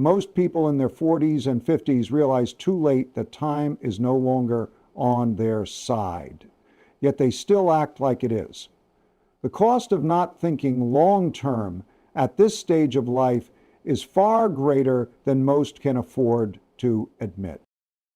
Most people in their 40s and 50s realize too late that time is no longer on their side, yet they still act like it is. The cost of not thinking long term at this stage of life is far greater than most can afford to admit.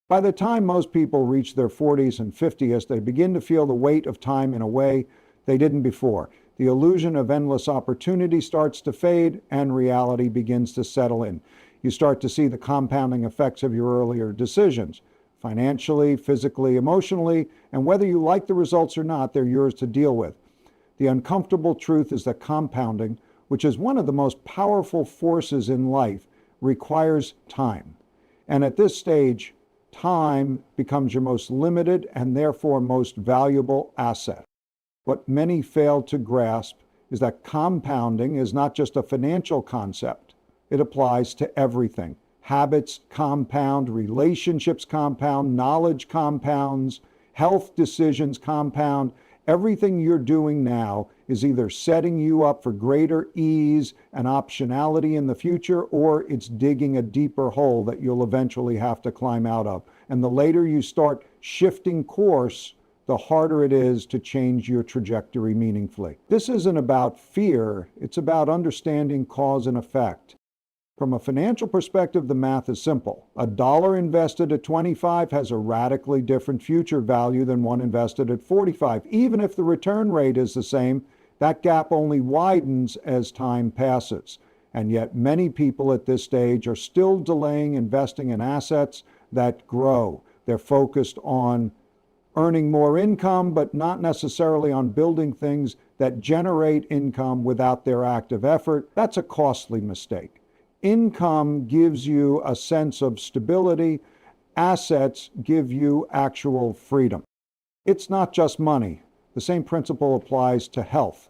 By the time most people reach their 40s and 50s, they begin to feel the weight of time in a way they didn't before. The illusion of endless opportunity starts to fade and reality begins to settle in. You start to see the compounding effects of your earlier decisions, financially, physically, emotionally, and whether you like the results or not, they're yours to deal with. The uncomfortable truth is that compounding, which is one of the most powerful forces in life, requires time. And at this stage, time becomes your most limited and therefore most valuable asset. What many fail to grasp is that compounding is not just a financial concept. It applies to everything. Habits compound, relationships compound, knowledge compounds, health decisions compound. Everything you're doing now is either setting you up for greater ease and optionality in the future, or it's digging a deeper hole that you'll eventually have to climb out of. And the later you start shifting course, the harder it is to change your trajectory meaningfully. This isn't about fear, it's about understanding cause and effect. From a financial perspective, the math is simple. A dollar invested at 25 has a radically different future value than one invested at 45. Even if the return rate is the same, that gap only widens as time passes. And yet many people at this stage are still delaying investing in assets that grow. They're focused on earning more income, but not necessarily on building things that generate income without their active effort. That's a costly mistake. Income gives you a sense of stability. Assets give you actual freedom. It's not just money. The same principle applies to health.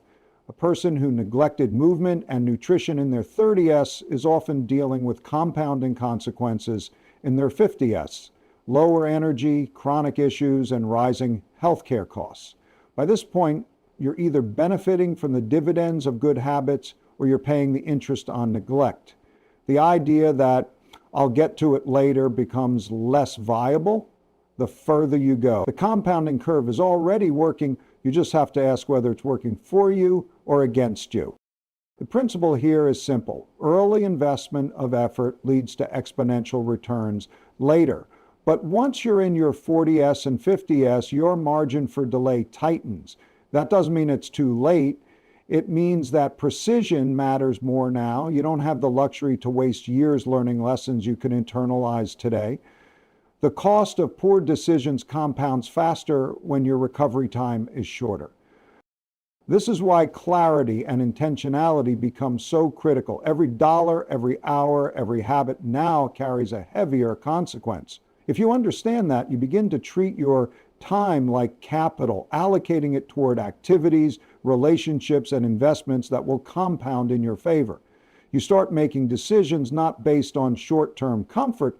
A person who neglected movement and nutrition in their 30s is often dealing with compounding consequences in their 50s. Lower energy, chronic issues, and rising healthcare costs. By this point, you're either benefiting from the dividends of good habits or you're paying the interest on neglect. The idea that I'll get to it later becomes less viable the further you go. The compounding curve is already working. You just have to ask whether it's working for you or against you. The principle here is simple. Early investment of effort leads to exponential returns later. But once you're in your 40s and 50s, your margin for delay tightens. That doesn't mean it's too late. It means that precision matters more now. You don't have the luxury to waste years learning lessons you can internalize today. The cost of poor decisions compounds faster when your recovery time is shorter. This is why clarity and intentionality become so critical. Every dollar, every hour, every habit now carries a heavier consequence. If you understand that, you begin to treat your time like capital, allocating it toward activities, relationships, and investments that will compound in your favor. You start making decisions not based on short-term comfort,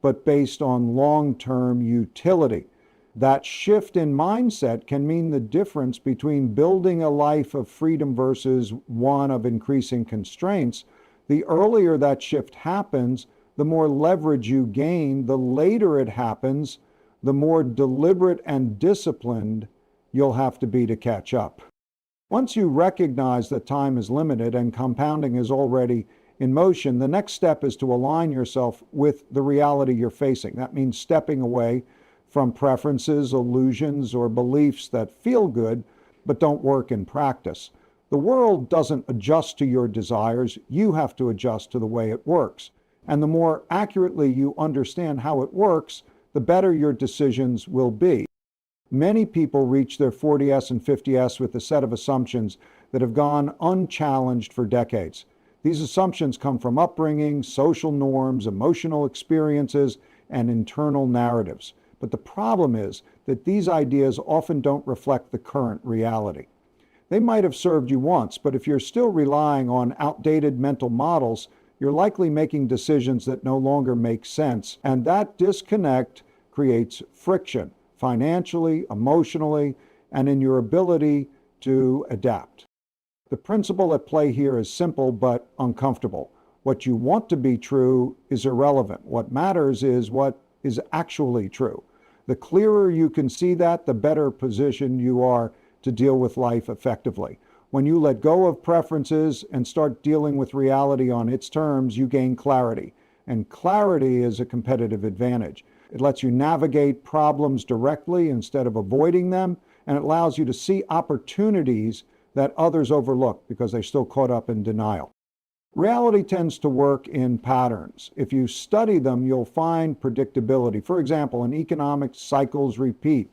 but based on long-term utility. That shift in mindset can mean the difference between building a life of freedom versus one of increasing constraints. The earlier that shift happens, the more leverage you gain. The later it happens, the more deliberate and disciplined you'll have to be to catch up. Once you recognize that time is limited and compounding is already in motion, the next step is to align yourself with the reality you're facing. That means stepping away from preferences, illusions, or beliefs that feel good but don't work in practice. The world doesn't adjust to your desires. You have to adjust to the way it works. And the more accurately you understand how it works, the better your decisions will be. Many people reach their 40s and 50s with a set of assumptions that have gone unchallenged for decades. These assumptions come from upbringing, social norms, emotional experiences, and internal narratives. But the problem is that these ideas often don't reflect the current reality. They might have served you once, but if you're still relying on outdated mental models, you're likely making decisions that no longer make sense, and that disconnect creates friction financially, emotionally, and in your ability to adapt. The principle at play here is simple but uncomfortable. What you want to be true is irrelevant. What matters is what is actually true. The clearer you can see that, the better position you are to deal with life effectively. When you let go of preferences and start dealing with reality on its terms, you gain clarity. And clarity is a competitive advantage. It lets you navigate problems directly instead of avoiding them, and it allows you to see opportunities that others overlook because they're still caught up in denial. Reality tends to work in patterns. If you study them, you'll find predictability. For example, in economics, cycles repeat.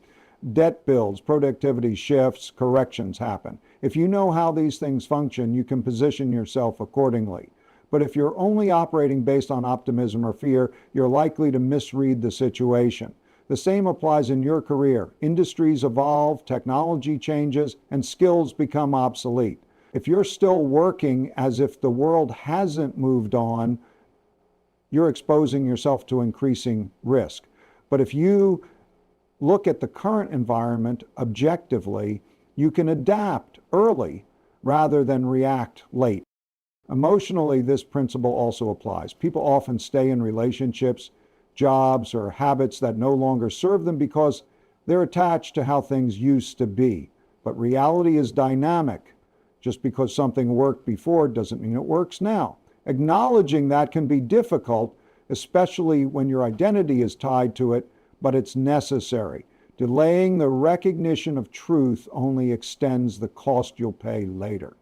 Debt builds, productivity shifts, corrections happen. If you know how these things function, you can position yourself accordingly. But if you're only operating based on optimism or fear, you're likely to misread the situation. The same applies in your career. Industries evolve, technology changes, and skills become obsolete. If you're still working as if the world hasn't moved on, you're exposing yourself to increasing risk. But if you look at the current environment objectively, you can adapt early rather than react late. Emotionally, this principle also applies. People often stay in relationships, jobs, or habits that no longer serve them because they're attached to how things used to be. But reality is dynamic. Just because something worked before doesn't mean it works now. Acknowledging that can be difficult, especially when your identity is tied to it, but it's necessary. Delaying the recognition of truth only extends the cost you'll pay later.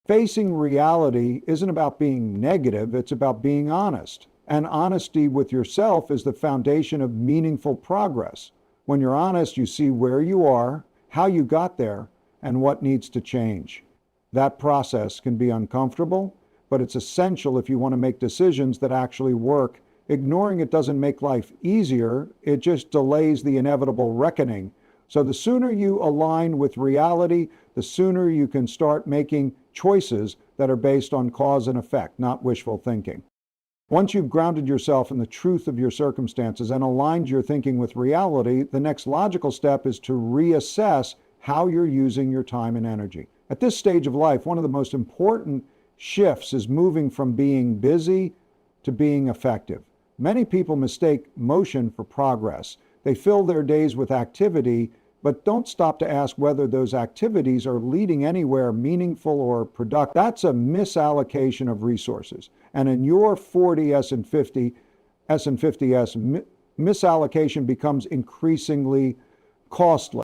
Facing reality isn't about being negative, it's about being honest. And honesty with yourself is the foundation of meaningful progress. When you're honest, you see where you are, how you got there, and what needs to change. That process can be uncomfortable, but it's essential if you want to make decisions that actually work. Ignoring it doesn't make life easier, it just delays the inevitable reckoning. So the sooner you align with reality, the sooner you can start making choices that are based on cause and effect, not wishful thinking. Once you've grounded yourself in the truth of your circumstances and aligned your thinking with reality, the next logical step is to reassess how you're using your time and energy. At this stage of life, one of the most important shifts is moving from being busy to being effective. Many people mistake motion for progress. They fill their days with activity, but don't stop to ask whether those activities are leading anywhere meaningful or productive. That's a misallocation of resources. And in your 40 S&50 misallocation becomes increasingly costly.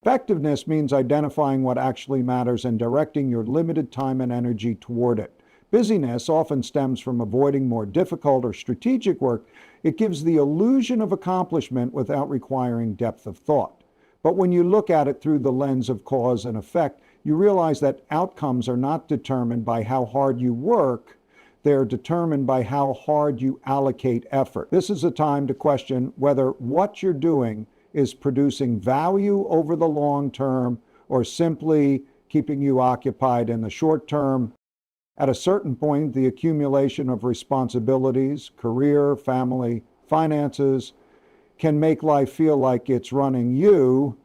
Effectiveness means identifying what actually matters and directing your limited time and energy toward it. Busyness often stems from avoiding more difficult or strategic work. It gives the illusion of accomplishment without requiring depth of thought. But when you look at it through the lens of cause and effect, you realize that outcomes are not determined by how hard you work, they're determined by how hard you allocate effort. This is a time to question whether what you're doing is producing value over the long term or simply keeping you occupied in the short term. At a certain point, the accumulation of responsibilities, career, family, finances, can make life feel like it's running you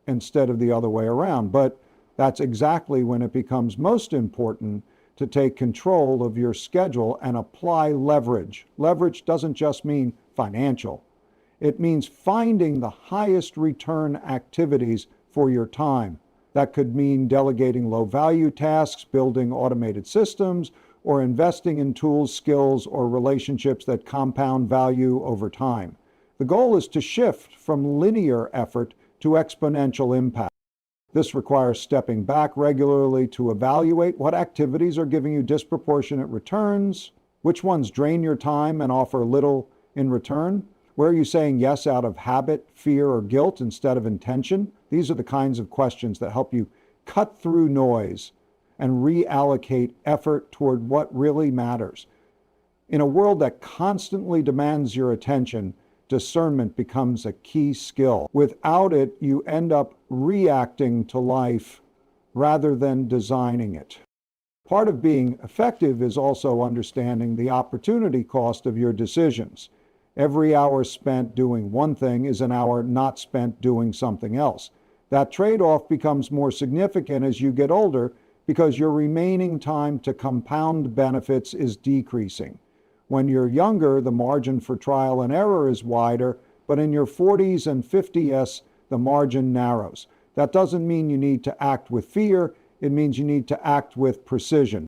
instead of the other way around. But that's exactly when it becomes most important to take control of your schedule and apply leverage. Leverage doesn't just mean financial. It means finding the highest return activities for your time. That could mean delegating low-value tasks, building automated systems, or investing in tools, skills, or relationships that compound value over time. The goal is to shift from linear effort to exponential impact. This requires stepping back regularly to evaluate what activities are giving you disproportionate returns, which ones drain your time and offer little in return. Where are you saying yes out of habit, fear, or guilt instead of intention? These are the kinds of questions that help you cut through noise and reallocate effort toward what really matters. In a world that constantly demands your attention, discernment becomes a key skill. Without it, you end up reacting to life rather than designing it. Part of being effective is also understanding the opportunity cost of your decisions. Every hour spent doing one thing is an hour not spent doing something else. That trade-off becomes more significant as you get older because your remaining time to compound benefits is decreasing. When you're younger, the margin for trial and error is wider, but in your 40s and 50s, the margin narrows. That doesn't mean you need to act with fear. It means you need to act with precision.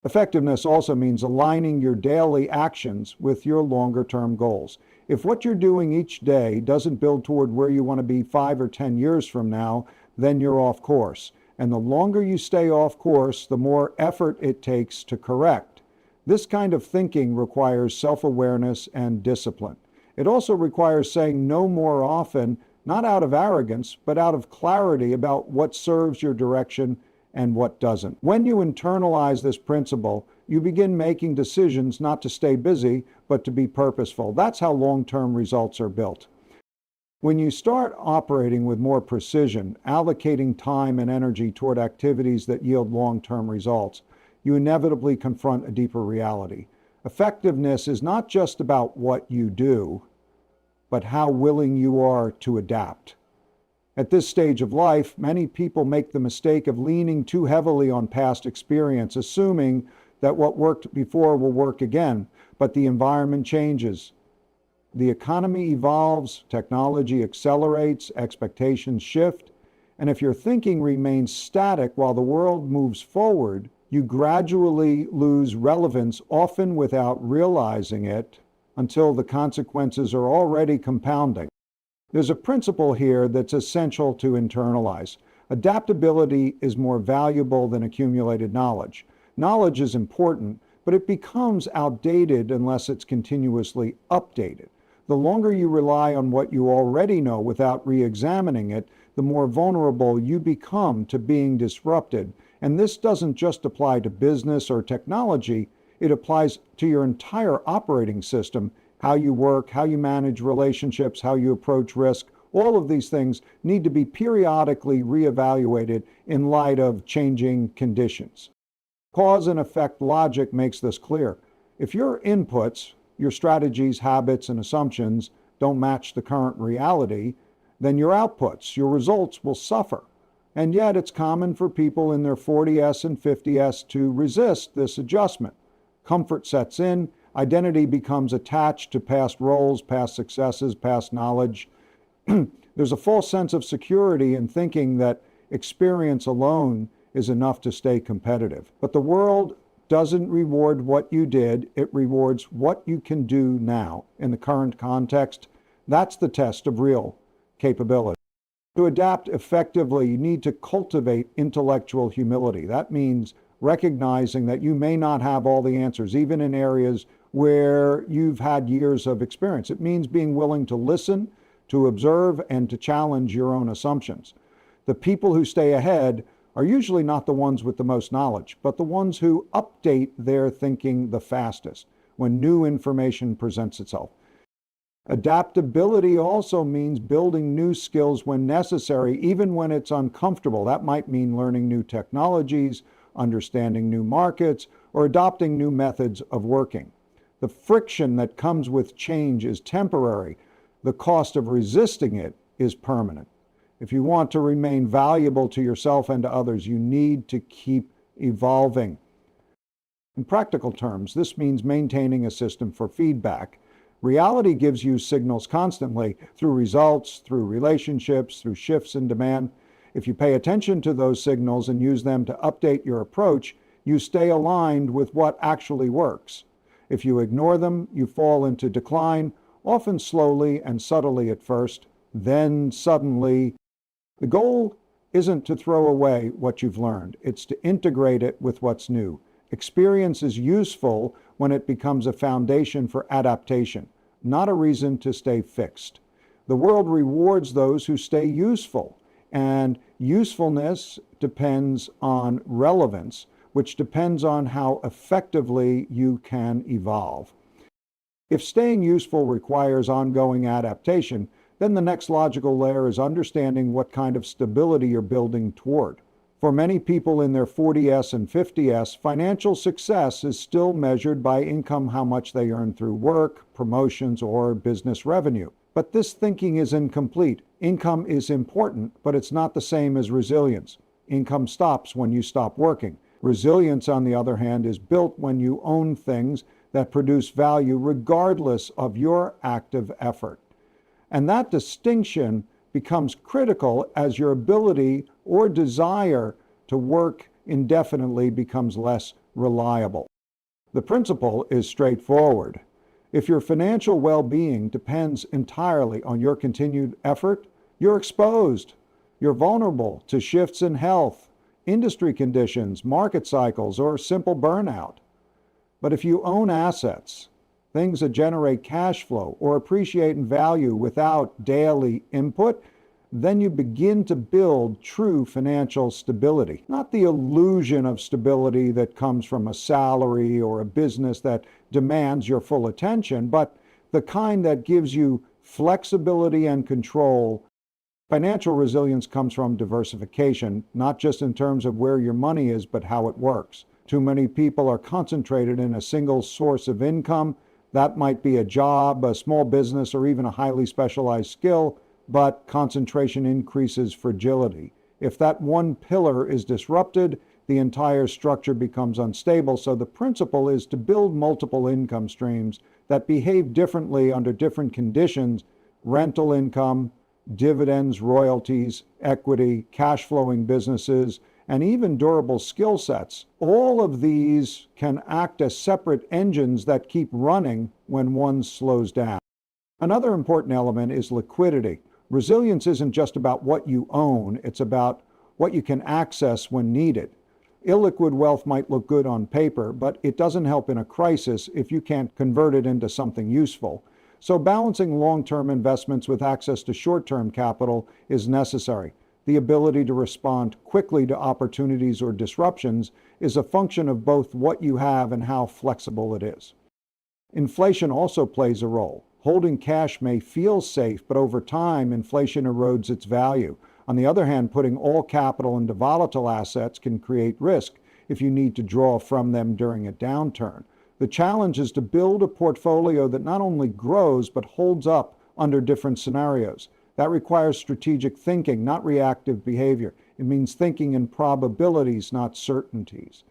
Effectiveness also means aligning your daily actions with your longer-term goals. If what you're doing each day doesn't build toward where you want to be 5 or 10 years from now, then you're off course. And the longer you stay off course, the more effort it takes to correct. This kind of thinking requires self-awareness and discipline. It also requires saying no more often, not out of arrogance, but out of clarity about what serves your direction and what doesn't. When you internalize this principle, you begin making decisions not to stay busy, but to be purposeful. That's how long-term results are built. When you start operating with more precision, allocating time and energy toward activities that yield long-term results, you inevitably confront a deeper reality. Effectiveness is not just about what you do, but how willing you are to adapt. At this stage of life, many people make the mistake of leaning too heavily on past experience, assuming that what worked before will work again, but the environment changes. The economy evolves, technology accelerates, expectations shift, and if your thinking remains static while the world moves forward, you gradually lose relevance, often without realizing it, until the consequences are already compounding. There's a principle here that's essential to internalize. Adaptability is more valuable than accumulated knowledge. Knowledge is important, but it becomes outdated unless it's continuously updated. The longer you rely on what you already know without re-examining it, the more vulnerable you become to being disrupted. And this doesn't just apply to business or technology, it applies to your entire operating system. How you work, how you manage relationships, how you approach risk, all of these things need to be periodically reevaluated in light of changing conditions. Cause and effect logic makes this clear. If your inputs, your strategies, habits, and assumptions don't match the current reality, then your outputs, your results will suffer. And yet it's common for people in their 40s and 50s to resist this adjustment. Comfort sets in. Identity becomes attached to past roles, past successes, past knowledge. There's a false sense of security in thinking that experience alone is enough to stay competitive. But the world doesn't reward what you did, it rewards what you can do now. In the current context, that's the test of real capability. To adapt effectively, you need to cultivate intellectual humility. That means recognizing that you may not have all the answers, even in areas where you've had years of experience. It means being willing to listen, to observe, and to challenge your own assumptions. The people who stay ahead are usually not the ones with the most knowledge, but the ones who update their thinking the fastest when new information presents itself. Adaptability also means building new skills when necessary, even when it's uncomfortable. That might mean learning new technologies, understanding new markets, or adopting new methods of working. The friction that comes with change is temporary. The cost of resisting it is permanent. If you want to remain valuable to yourself and to others, you need to keep evolving. In practical terms, this means maintaining a system for feedback. Reality gives you signals constantly through results, through relationships, through shifts in demand. If you pay attention to those signals and use them to update your approach, you stay aligned with what actually works. If you ignore them, you fall into decline, often slowly and subtly at first, then suddenly. The goal isn't to throw away what you've learned, it's to integrate it with what's new. Experience is useful when it becomes a foundation for adaptation, not a reason to stay fixed. The world rewards those who stay useful, and usefulness depends on relevance, which depends on how effectively you can evolve. If staying useful requires ongoing adaptation, then the next logical layer is understanding what kind of stability you're building toward. For many people in their 40s and 50s, financial success is still measured by income, how much they earn through work, promotions, or business revenue. But this thinking is incomplete. Income is important, but it's not the same as resilience. Income stops when you stop working. Resilience, on the other hand, is built when you own things that produce value regardless of your active effort. And that distinction becomes critical as your ability or desire to work indefinitely becomes less reliable. The principle is straightforward. If your financial well-being depends entirely on your continued effort, you're exposed. You're vulnerable to shifts in health, industry conditions, market cycles, or simple burnout. But if you own assets, things that generate cash flow or appreciate in value without daily input, then you begin to build true financial stability. Not the illusion of stability that comes from a salary or a business that demands your full attention, but the kind that gives you flexibility and control. Financial resilience comes from diversification, not just in terms of where your money is, but how it works. Too many people are concentrated in a single source of income. That might be a job, a small business, or even a highly specialized skill, but concentration increases fragility. If that one pillar is disrupted, the entire structure becomes unstable. So the principle is to build multiple income streams that behave differently under different conditions: rental income, dividends, royalties, equity, cash flowing businesses, and even durable skill sets. All of these can act as separate engines that keep running when one slows down. Another important element is liquidity. Resilience isn't just about what you own, it's about what you can access when needed. Illiquid wealth might look good on paper, but it doesn't help in a crisis if you can't convert it into something useful. So balancing long-term investments with access to short-term capital is necessary. The ability to respond quickly to opportunities or disruptions is a function of both what you have and how flexible it is. Inflation also plays a role. Holding cash may feel safe, but over time, inflation erodes its value. On the other hand, putting all capital into volatile assets can create risk if you need to draw from them during a downturn. The challenge is to build a portfolio that not only grows, but holds up under different scenarios. That requires strategic thinking, not reactive behavior. It means thinking in probabilities, not certainties.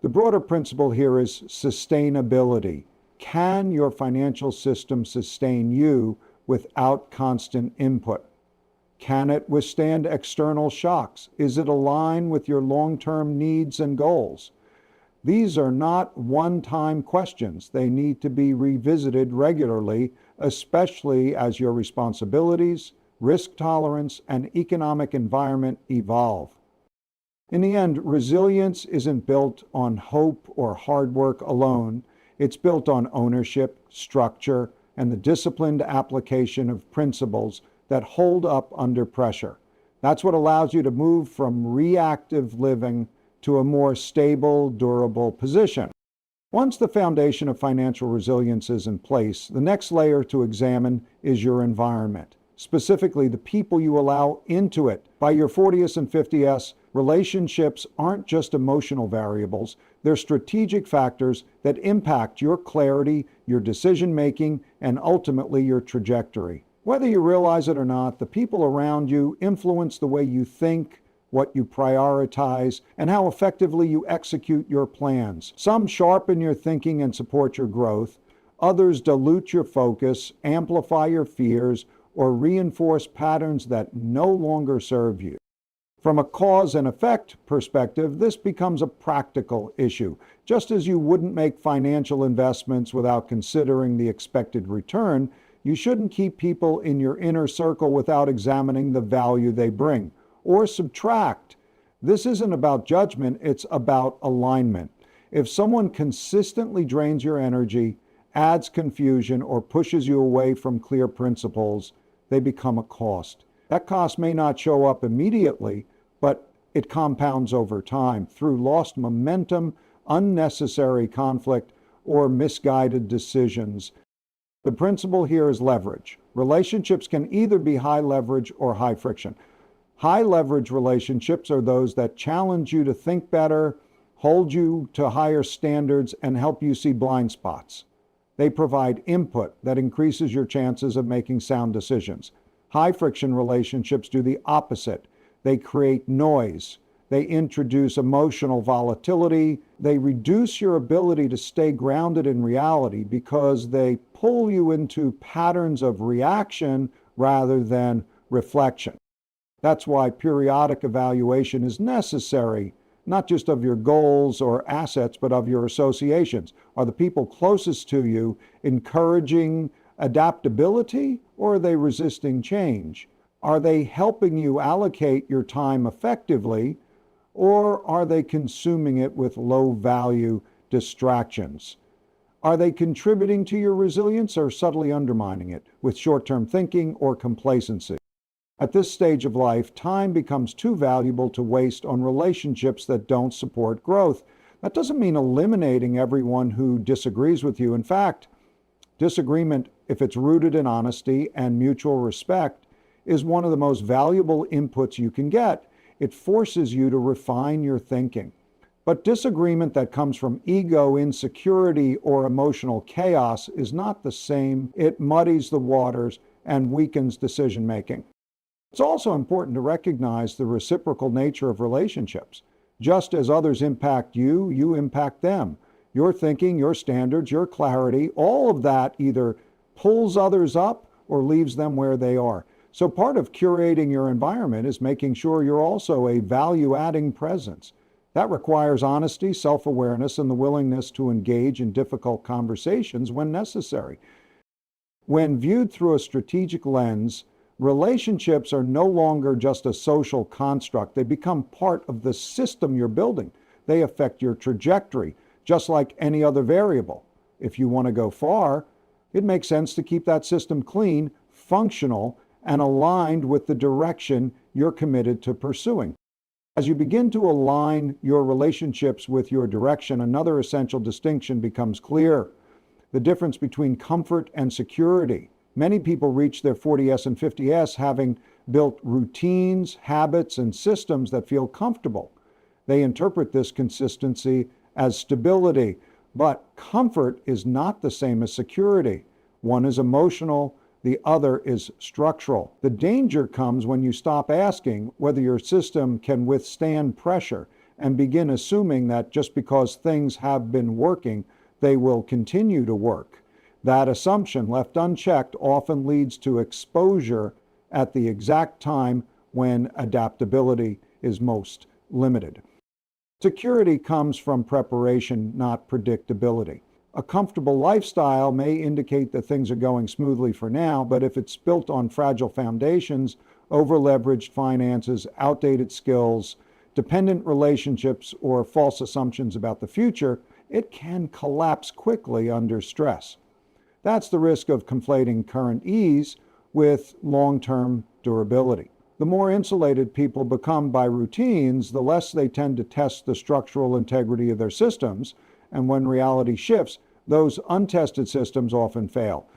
The broader principle here is sustainability. Can your financial system sustain you without constant input? Can it withstand external shocks? Is it aligned with your long-term needs and goals? These are not one-time questions. They need to be revisited regularly, especially as your responsibilities, risk tolerance, and economic environment evolve. In the end, resilience isn't built on hope or hard work alone. It's built on ownership, structure, and the disciplined application of principles that hold up under pressure. That's what allows you to move from reactive living to a more stable, durable position. Once the foundation of financial resilience is in place, the next layer to examine is your environment, specifically the people you allow into it. By your 40s and 50s, relationships aren't just emotional variables, they're strategic factors that impact your clarity, your decision-making, and ultimately your trajectory. Whether you realize it or not, the people around you influence the way you think, what you prioritize, and how effectively you execute your plans. Some sharpen your thinking and support your growth. Others dilute your focus, amplify your fears, or reinforce patterns that no longer serve you. From a cause and effect perspective, this becomes a practical issue. Just as you wouldn't make financial investments without considering the expected return, you shouldn't keep people in your inner circle without examining the value they bring. Or subtract. This isn't about judgment, it's about alignment. If someone consistently drains your energy, adds confusion, or pushes you away from clear principles, they become a cost. That cost may not show up immediately, but it compounds over time through lost momentum, unnecessary conflict, or misguided decisions. The principle here is leverage. Relationships can either be high leverage or high friction. High leverage relationships are those that challenge you to think better, hold you to higher standards, and help you see blind spots. They provide input that increases your chances of making sound decisions. High friction relationships do the opposite. They create noise. They introduce emotional volatility. They reduce your ability to stay grounded in reality because they pull you into patterns of reaction rather than reflection. That's why periodic evaluation is necessary, not just of your goals or assets, but of your associations. Are the people closest to you encouraging adaptability, or are they resisting change? Are they helping you allocate your time effectively, or are they consuming it with low-value distractions? Are they contributing to your resilience or subtly undermining it with short-term thinking or complacency? At this stage of life, time becomes too valuable to waste on relationships that don't support growth. That doesn't mean eliminating everyone who disagrees with you. In fact, disagreement, if it's rooted in honesty and mutual respect, is one of the most valuable inputs you can get. It forces you to refine your thinking. But disagreement that comes from ego, insecurity, or emotional chaos is not the same. It muddies the waters and weakens decision making. It's also important to recognize the reciprocal nature of relationships. Just as others impact you, you impact them. Your thinking, your standards, your clarity, all of that either pulls others up or leaves them where they are. So part of curating your environment is making sure you're also a value-adding presence. That requires honesty, self-awareness, and the willingness to engage in difficult conversations when necessary. When viewed through a strategic lens, relationships are no longer just a social construct. They become part of the system you're building. They affect your trajectory, just like any other variable. If you want to go far, it makes sense to keep that system clean, functional, and aligned with the direction you're committed to pursuing. As you begin to align your relationships with your direction, another essential distinction becomes clear: the difference between comfort and security. Many people reach their 40S and 50S having built routines, habits, and systems that feel comfortable. They interpret this consistency as stability, but comfort is not the same as security. One is emotional, the other is structural. The danger comes when you stop asking whether your system can withstand pressure and begin assuming that just because things have been working, they will continue to work. That assumption, left unchecked, often leads to exposure at the exact time when adaptability is most limited. Security comes from preparation, not predictability. A comfortable lifestyle may indicate that things are going smoothly for now, but if it's built on fragile foundations, over-leveraged finances, outdated skills, dependent relationships, or false assumptions about the future, it can collapse quickly under stress. That's the risk of conflating current ease with long-term durability. The more insulated people become by routines, the less they tend to test the structural integrity of their systems, and when reality shifts, those untested systems often fail.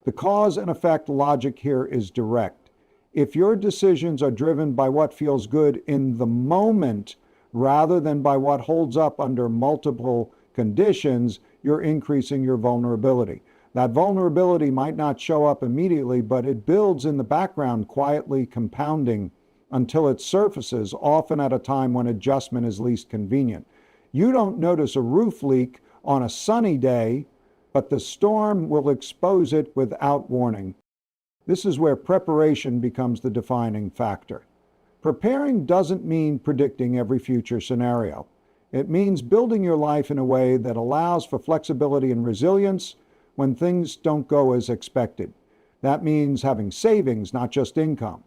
The cause and effect logic here is direct. If your decisions are driven by what feels good in the moment rather than by what holds up under multiple conditions, you're increasing your vulnerability. That vulnerability might not show up immediately, but it builds in the background, quietly compounding until it surfaces, often at a time when adjustment is least convenient. You don't notice a roof leak on a sunny day, but the storm will expose it without warning. This is where preparation becomes the defining factor. Preparing doesn't mean predicting every future scenario. It means building your life in a way that allows for flexibility and resilience when things don't go as expected. That means having savings, not just income.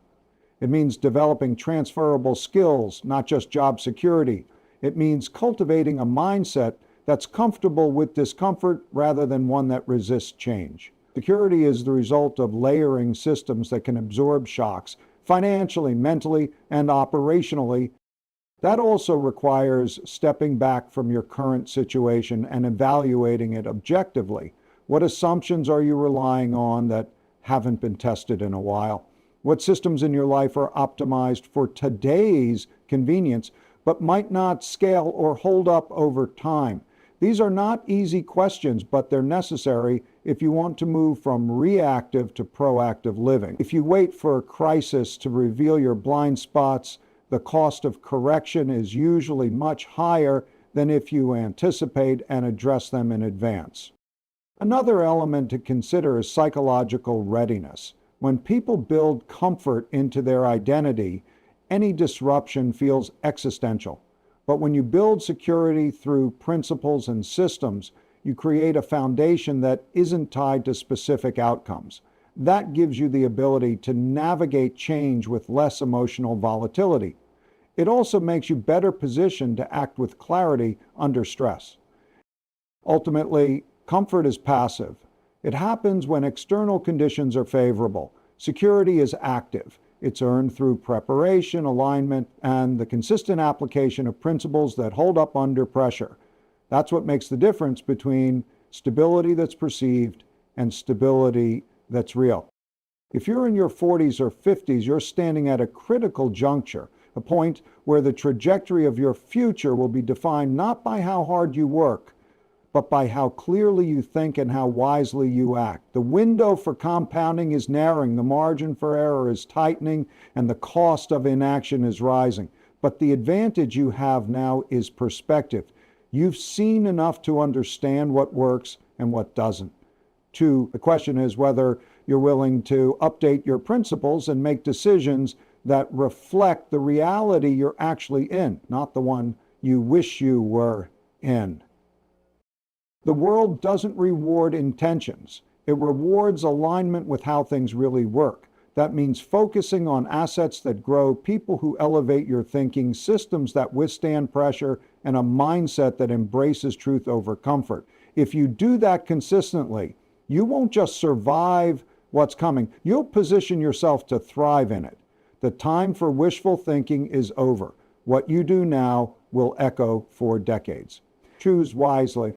It means developing transferable skills, not just job security. It means cultivating a mindset that's comfortable with discomfort rather than one that resists change. Security is the result of layering systems that can absorb shocks financially, mentally, and operationally. That also requires stepping back from your current situation and evaluating it objectively. What assumptions are you relying on that haven't been tested in a while? What systems in your life are optimized for today's convenience but might not scale or hold up over time? These are not easy questions, but they're necessary if you want to move from reactive to proactive living. If you wait for a crisis to reveal your blind spots, the cost of correction is usually much higher than if you anticipate and address them in advance. Another element to consider is psychological readiness. When people build comfort into their identity, any disruption feels existential. But when you build security through principles and systems, you create a foundation that isn't tied to specific outcomes. That gives you the ability to navigate change with less emotional volatility. It also makes you better positioned to act with clarity under stress. Ultimately, comfort is passive. It happens when external conditions are favorable. Security is active. It's earned through preparation, alignment, and the consistent application of principles that hold up under pressure. That's what makes the difference between stability that's perceived and stability that's real. If you're in your 40s or 50s, you're standing at a critical juncture, a point where the trajectory of your future will be defined not by how hard you work, but by how clearly you think and how wisely you act. The window for compounding is narrowing, the margin for error is tightening, and the cost of inaction is rising. But the advantage you have now is perspective. You've seen enough to understand what works and what doesn't. The question is whether you're willing to update your principles and make decisions that reflect the reality you're actually in, not the one you wish you were in. The world doesn't reward intentions. It rewards alignment with how things really work. That means focusing on assets that grow, people who elevate your thinking, systems that withstand pressure, and a mindset that embraces truth over comfort. If you do that consistently, you won't just survive what's coming. You'll position yourself to thrive in it. The time for wishful thinking is over. What you do now will echo for decades. Choose wisely.